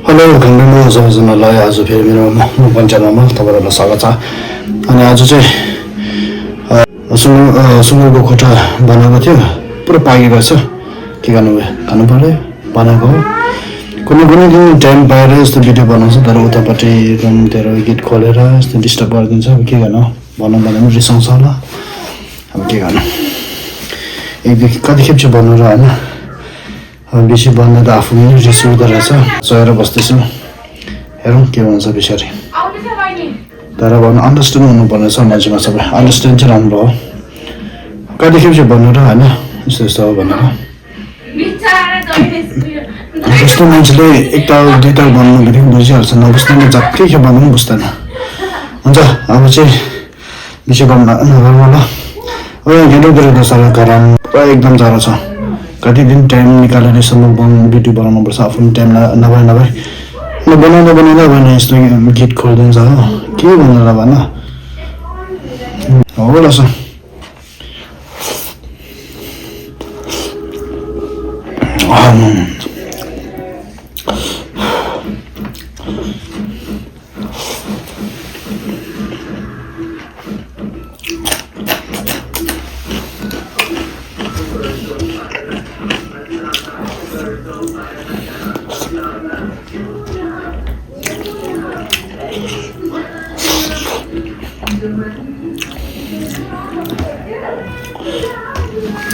Hello खण्डमा सबैजनालाई आज फेरि मेरो मोबाइल च्यानलमा तपाईँहरूलाई स्वागत छ। अनि आज चाहिँ सुँगुरको खुट्टा बनाएको थियो, पुरा पाकेको छ। के गर्नुभयो, खानु पऱ्यो, बनाएको हो। कुनै कुनै दिन टाइम पाएर यस्तो भिडियो बनाउँछ, तर उतापट्टि रुमतिर गीत खोलेर यस्तो डिस्टर्ब गरिदिन्छ। अब के गर्नु, बनाउनु पनि रिसाउँछ होला। अब के गर्नु, एकदेखि कतिखेप चाहिँ बनाउनु र होइन। अब बेसी बन्दा त आफू पनि रिस उठ्दो रहेछ। सहेर बस्दैछु, हेरौँ के हुन्छ पछाडि। तर अब अन्डरस्ट्यान्ड हुनुपर्ने छ मान्छेमा, सबै अन्डरस्ट्यान्ड चाहिँ राम्रो हो। कतिखेप चाहिँ भन्नु र होइन, यस्तो यस्तो हो भनेर। जस्तो मान्छेले एकताल दुईताल भन्नु बित्तिकै बुझिहाल्छ, नबुझ्दैन जति खेप भन्नु पनि बुझ्दैन। हुन्छ अब चाहिँ बेसी गर्नु नगरौँ होला। अब यहाँ गेटोतिर त साह्रो गरम पुरा एकदम जाडो छ। कति दिन टाइम निकालेर यसो भिडियो बनाउनुपर्छ, आफू पनि टाइम नभए बनाउँदा भने यस्तो गीत खोलिदिन्छ हो। के भनेर भन होला छ।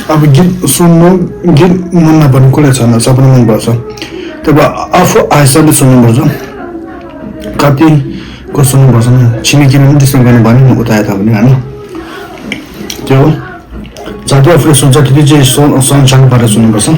अब गीत सुन्नु, गीत मन नपर्ने कुरा छैन, सबैलाई मनपर्छ। तब आफू आइसाले सुन्नुपर्छ, कतिको सुन्नुपर्छ नि। छिमेकीले पनि त्यस्तो गर्ने भन्यो नि, उता यता पनि होइन। त्यो जति आफूले सुन्छ त्यति चाहिँ सँगसँगै पारेर सुन्नुपर्छ।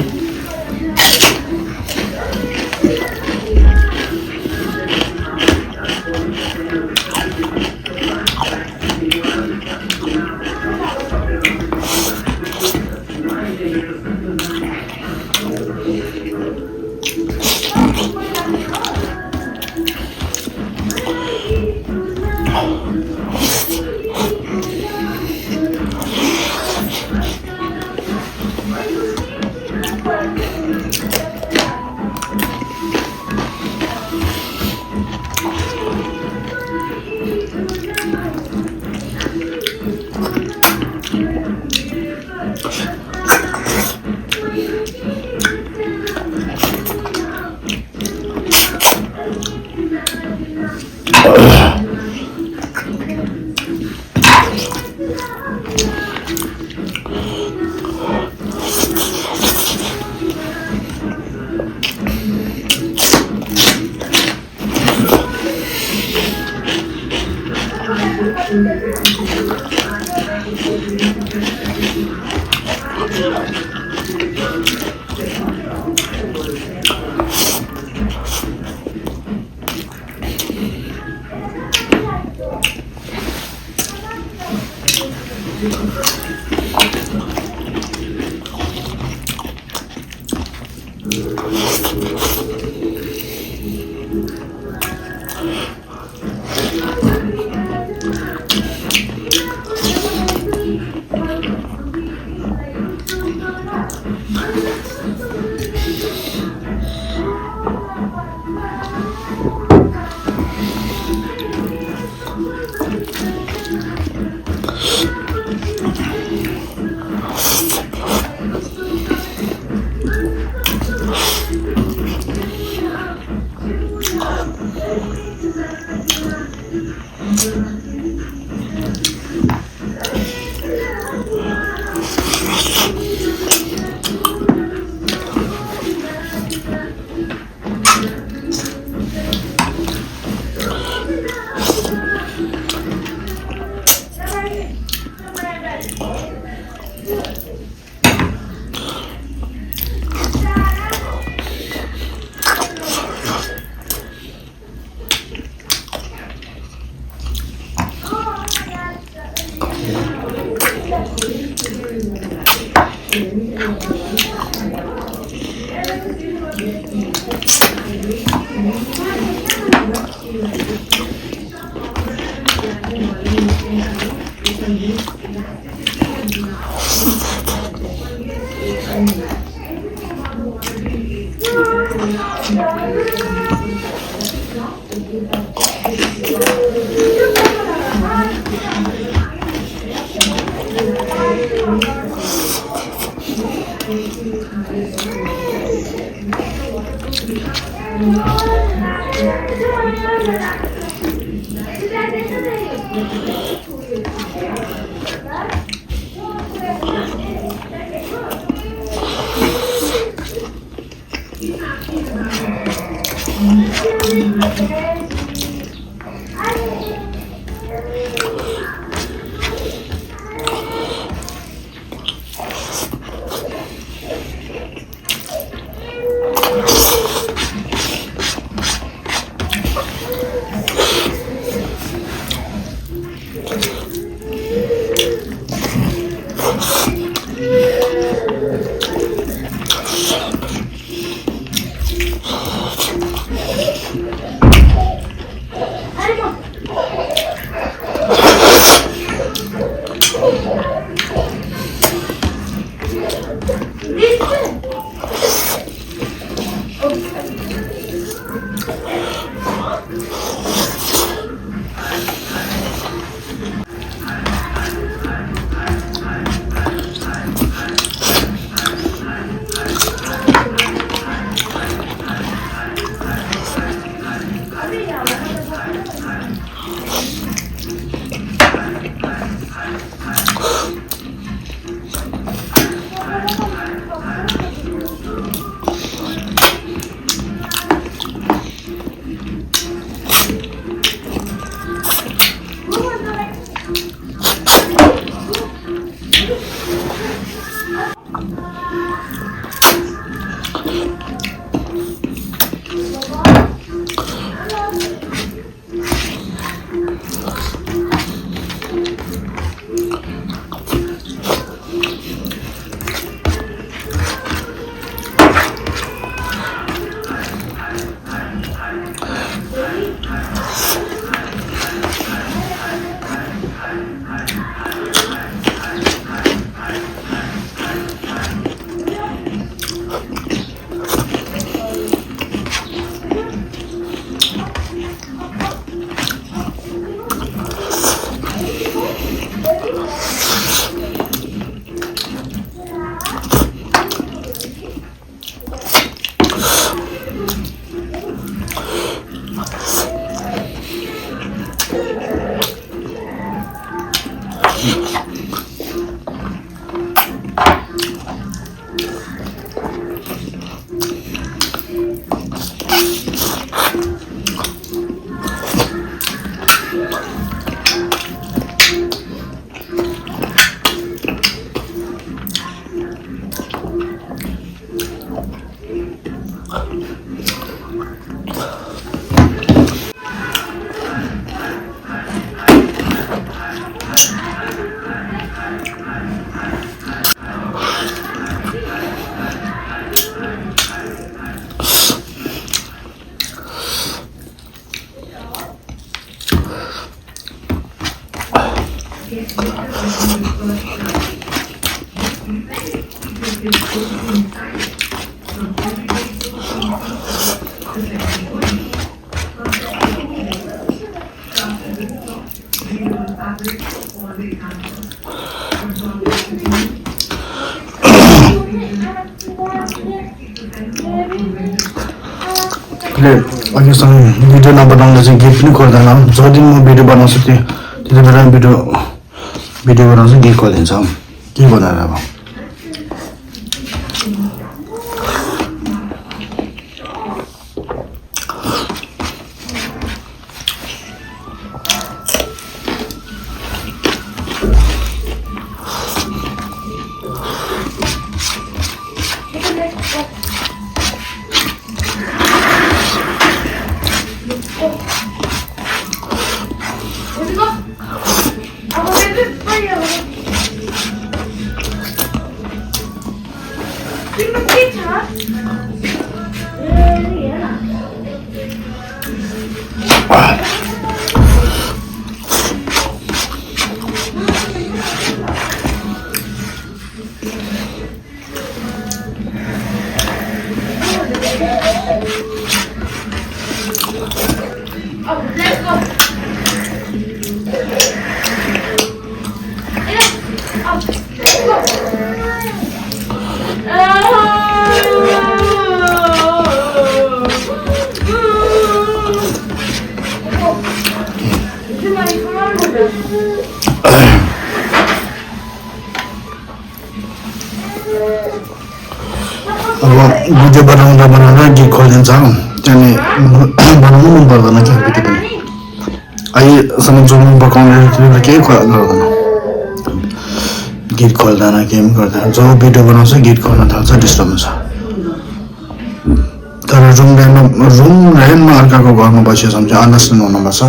अहिलेसम्म भिडियो नबनाउँदा चाहिँ गीत पनि खोल्दैन जो दिन म भिडियो बनाउँछु त्यति बेला भिडियो बनाउँछु गीत खोलिदिन्छ के बनाएर अब भिडियो बनाउँदा गीत खोलिदिन्छ त्यहाँदेखि बनाउनु मन पर्दैन क्या भिडियो पनि अहिलेसम्म जो पकाउने केही गर्दैन गीत खोल्दैन केही पनि गर्दैन जो भिडियो बनाउँछ गीत खोल्न थाल्छ डिस्टर्ब हुन्छ तर रुम रेन्टमा अर्काको घरमा बसिसम्म चाहिँ अन्डरस्ट्यान्ड हुनुपर्छ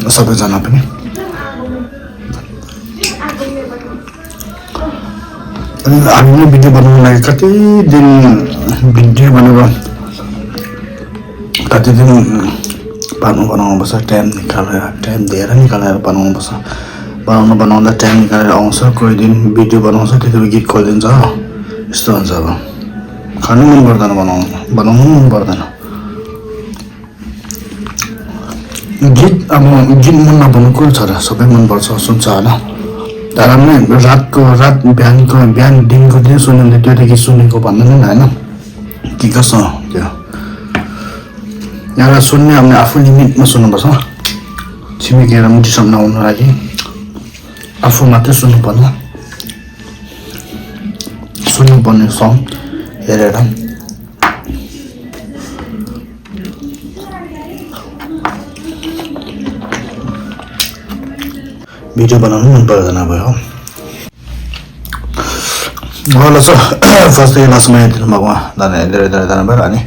सबैजना पनि अनि हामीले भिडियो बनाउनु लागि कति दिन भिडियो बनेर कति दिन बनाउनुपर्छ टाइम धेरै निकालेर बनाउनुपर्छ बनाउँदा टाइम निकालेर आउँछ कोही दिन भिडियो बनाउँछ त्यतिबेला गीत खोलिदिन्छ यस्तो हुन्छ अब खानु मन पर्दैन बनाउनु मन पर्दैन गीत मन नबनाउनु को छ र सबै मनपर्छ सुन्छ होइन तर रात बिहान दिनको दिन सुन्यो त्योदेखि सुनेको भन्दैन होइन के कसो त्यो यहाँ सुन्ने हामीले आफू लिमिटमा सुन्नुपर्छ छिमेकीहरू पनि डिस्टर्ब नहुनु लागि आफू मात्रै सुन्नुपर्ने सङ हेरेर भिडियो बनाउनु मन पर्दैन भयो ल सर फर्स्ट लास्टमा हेरिदिनु भएको धेरै धन्यवाद अनि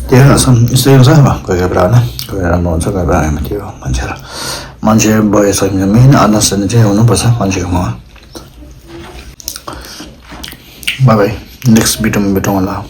त्यही यस्तै हुन्छ अब कोही बेला होइन कोही बेला राम्रो हुन्छ कोही बेला त्यो मान्छे भइसक्यो मेन अन्डरस्ट्यान्डिङ चाहिँ हुनुपर्छ मान्छेकोमा बाई नेक्स्ट भिडियोमा भेटौँ होला